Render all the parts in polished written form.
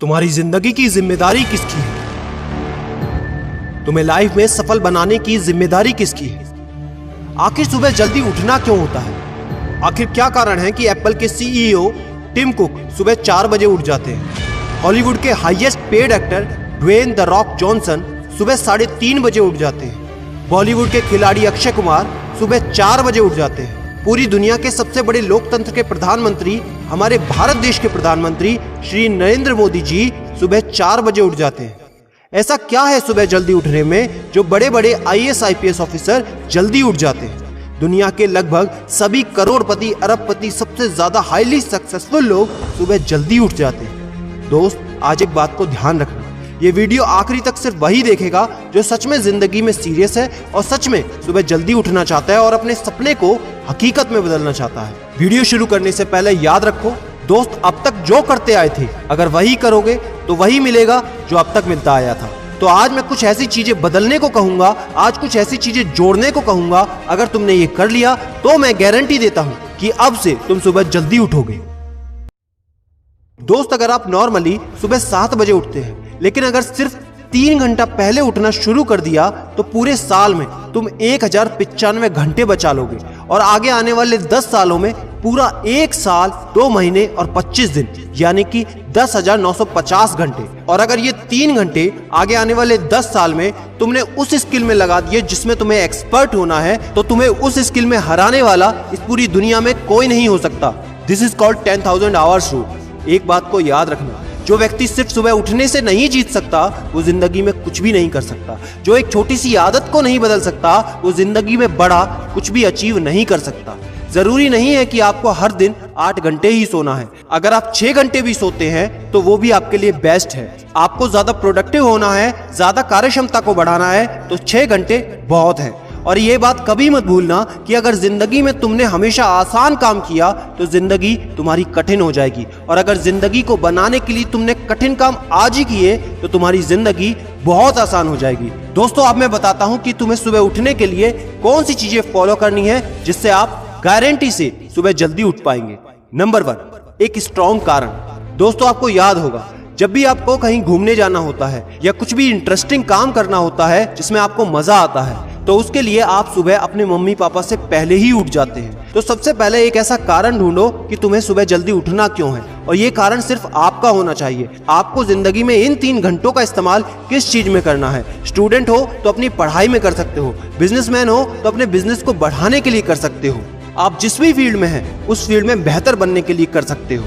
तुम्हारी जिंदगी की जिम्मेदारी किसकी है? तुम्हें लाइफ में सफल बनाने की जिम्मेदारी किसकी है? आखिर सुबह जल्दी उठना क्यों होता है? आखिर क्या कारण है कि एप्पल के सीईओ टिम कुक सुबह 4 बजे उठ जाते हैं? हॉलीवुड के highest paid actor Dwayne the Rock Johnson सुबह 3:30 बजे उठ जाते हैं। बॉलीवुड के खिलाड़ी अक्षय कुमार सुबह 4 बजे उठ जाते हैं। पूरी दुनिया के सबसे बड़े लोकतंत्र के प्रधानमंत्री, हमारे भारत देश के प्रधानमंत्री श्री नरेंद्र मोदी जी सुबह 4 बजे उठ जाते हैं। ऐसा क्या है सुबह जल्दी उठने में जो बड़े बड़े आईएएस आईपीएस ऑफिसर जल्दी उठ जाते हैं? दुनिया के लगभग सभी करोड़पति, अरबपति, सबसे ज्यादा हाईली सक्सेसफुल लोग सुबह जल्दी उठ जाते हैं। दोस्त, आज एक बात को ध्यान रखना, ये वीडियो आखिरी तक सिर्फ वही देखेगा जो सच में जिंदगी में सीरियस है और सच में सुबह जल्दी उठना चाहता है और अपने सपने को हकीकत में बदलना चाहता है। वीडियो शुरू करने से पहले याद रखो दोस्त, अब तक जो करते आए थे अगर वही करोगे तो वही मिलेगा जो अब तक मिलता आया था। तो आज मैं कुछ ऐसी चीजें बदलने को कहूंगा, आज कुछ ऐसी चीजें जोड़ने को कहूंगा। अगर तुमने ये कर लिया तो मैं गारंटी देता हूं कि अब से तुम सुबह जल्दी उठोगे। दोस्त, अगर आप नॉर्मली सुबह 7 बजे उठते हैं लेकिन अगर सिर्फ 3 घंटा पहले उठना शुरू कर दिया तो पूरे साल में तुम 1095 घंटे बचा लोगे और आगे आने वाले 10 सालों में पूरा 1 साल 2 महीने और 25 दिन यानी कि 10,950 घंटे। और अगर ये 3 घंटे आगे आने वाले 10 साल में तुमने उस स्किल में लगा दिए जिसमें तुम्हें एक्सपर्ट होना है तो तुम्हें उस स्किल में हराने वाला इस पूरी दुनिया में कोई नहीं हो सकता। This is called 10,000 hours rule. एक बात को याद रखना, जो व्यक्ति सिर्फ सुबह उठने से नहीं जीत सकता वो जिंदगी में कुछ भी नहीं कर सकता। जो एक छोटी सी आदत को नहीं बदल सकता वो जिंदगी में बड़ा कुछ भी अचीव नहीं कर सकता। जरूरी नहीं है कि आपको हर दिन 8 घंटे ही सोना है। अगर आप 6 घंटे भी सोते हैं तो वो भी आपके लिए बेस्ट है। आपको ज्यादा प्रोडक्टिव होना है, ज्यादा कार्यक्षमता को बढ़ाना है तो 6 घंटे बहुत है। और ये बात कभी मत भूलना कि अगर जिंदगी में तुमने हमेशा आसान काम किया तो जिंदगी तुम्हारी कठिन हो जाएगी और अगर जिंदगी को बनाने के लिए तुमने कठिन काम आज ही किए तो तुम्हारी जिंदगी बहुत आसान हो जाएगी। दोस्तों, अब मैं बताता हूं कि तुम्हें सुबह उठने के लिए कौन सी चीजें फॉलो करनी है जिससे आप गारंटी से सुबह जल्दी उठ पाएंगे। नंबर 1, एक स्ट्रॉन्ग कारण। दोस्तों, आपको याद होगा जब भी आपको कहीं घूमने जाना होता है या कुछ भी इंटरेस्टिंग काम करना होता है जिसमें आपको मजा आता है तो उसके लिए आप सुबह अपने मम्मी पापा से पहले ही उठ जाते हैं। तो सबसे पहले एक ऐसा कारण ढूंढो कि तुम्हें सुबह जल्दी उठना क्यों है और ये कारण सिर्फ आपका होना चाहिए। आपको जिंदगी में इन 3 घंटों का इस्तेमाल किस चीज में करना है? स्टूडेंट हो तो अपनी पढ़ाई में कर सकते हो, बिजनेसमैन हो तो अपने बिजनेस को बढ़ाने के लिए कर सकते हो, आप जिस भी फील्ड में हैं उस फील्ड में बेहतर बनने के लिए कर सकते हो।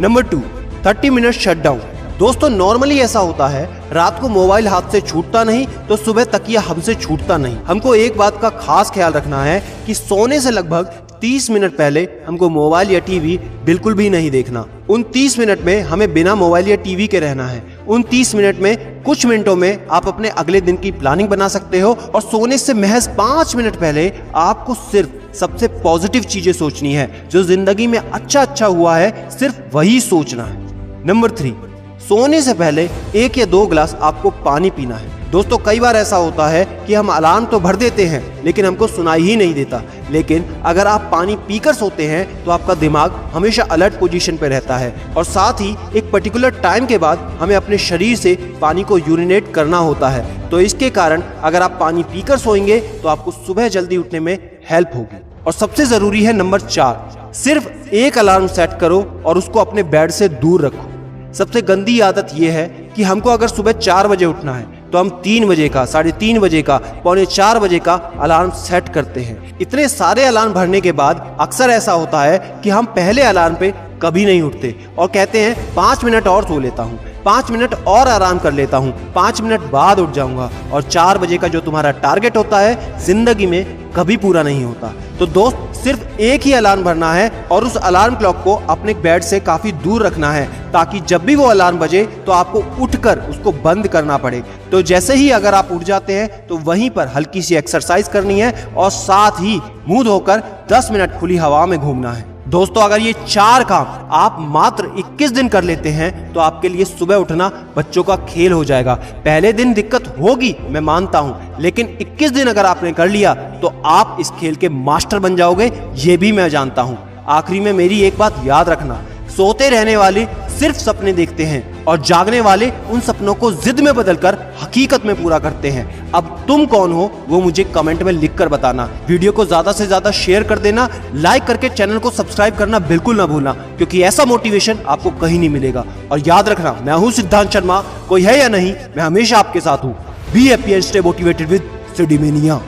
Number 2, 30 minute shutdown. दोस्तों, नॉर्मली ऐसा होता है रात को मोबाइल हाथ से छूटता नहीं तो सुबह तकिया हमसे छूटता नहीं। हमको एक बात का खास ख्याल रखना है कि सोने से लगभग 30 मिनट पहले हमको मोबाइल या टीवी बिल्कुल भी नहीं देखना। उन 30 मिनट में हमें बिना मोबाइल या टीवी के रहना है। उन 30 मिनट में कुछ मिनटों में आप अपने अगले दिन की प्लानिंग बना सकते हो और सोने से महज 5 मिनट पहले आपको सिर्फ सबसे पॉजिटिव चीजें सोचनी है। जो जिंदगी में अच्छा हुआ है सिर्फ वही सोचना है। नंबर 3, सोने से पहले 1 या 2 गिलास आपको पानी पीना है। दोस्तों, कई बार ऐसा होता है कि हम अलार्म तो भर देते हैं लेकिन हमको सुनाई ही नहीं देता। लेकिन अगर आप पानी पीकर सोते हैं तो आपका दिमाग हमेशा अलर्ट पोजीशन पे रहता है और साथ ही एक पर्टिकुलर टाइम के बाद हमें अपने शरीर से पानी को यूरिनेट करना होता है। तो इसके कारण अगर आप पानी पीकर सोएंगे तो आपको सुबह जल्दी उठने में हेल्प होगी। और सबसे जरूरी है नंबर 4, सिर्फ एक अलार्म सेट करो और उसको अपने बेड से दूर रखो। सबसे गंदी आदत यह है कि हमको अगर सुबह 4 बजे उठना है तो हम 3 बजे का, 3:30 बजे का, 3:45 बजे का अलार्म सेट करते हैं। इतने सारे अलार्म भरने के बाद अक्सर ऐसा होता है कि हम पहले अलार्म पे कभी नहीं उठते और कहते हैं 5 मिनट और सो लेता हूँ, 5 मिनट और आराम कर लेता हूँ, 5 मिनट बाद उठ जाऊंगा। और 4 बजे का जो तुम्हारा टारगेट होता है जिंदगी में कभी पूरा नहीं होता। तो दोस्त, सिर्फ एक ही अलार्म भरना है और उस अलार्म क्लॉक को अपने बेड से काफी दूर रखना है ताकि जब भी वो अलार्म बजे तो आपको उठकर उसको बंद करना पड़े। तो जैसे ही अगर आप उठ जाते हैं तो वहीं पर हल्की सी एक्सरसाइज करनी है और साथ ही मुंह धोकर 10 मिनट खुली हवा में घूमना है। दोस्तों, अगर ये 4 काम आप मात्र 21 दिन कर लेते हैं तो आपके लिए सुबह उठना बच्चों का खेल हो जाएगा। पहले दिन दिक्कत होगी, मैं मानता हूं, लेकिन 21 दिन अगर आपने कर लिया तो आप इस खेल के मास्टर बन जाओगे, ये भी मैं जानता हूं। आखिरी में मेरी एक बात याद रखना, सोते रहने वाले सिर्फ सपने देखते हैं और जागने वाले उन सपनों को जिद में बदलकर हकीकत में पूरा करते हैं। अब तुम कौन हो वो मुझे कमेंट में लिखकर बताना। वीडियो को ज्यादा से ज्यादा शेयर कर देना, लाइक करके चैनल को सब्सक्राइब करना बिल्कुल ना भूलना, क्योंकि ऐसा मोटिवेशन आपको कहीं नहीं मिलेगा। और याद रखना, मैं हूं सिद्धांत शर्मा, कोई है या नहीं, मैं हमेशा आपके साथ हूं। Be happy and stay motivated with सिडीमेनिया।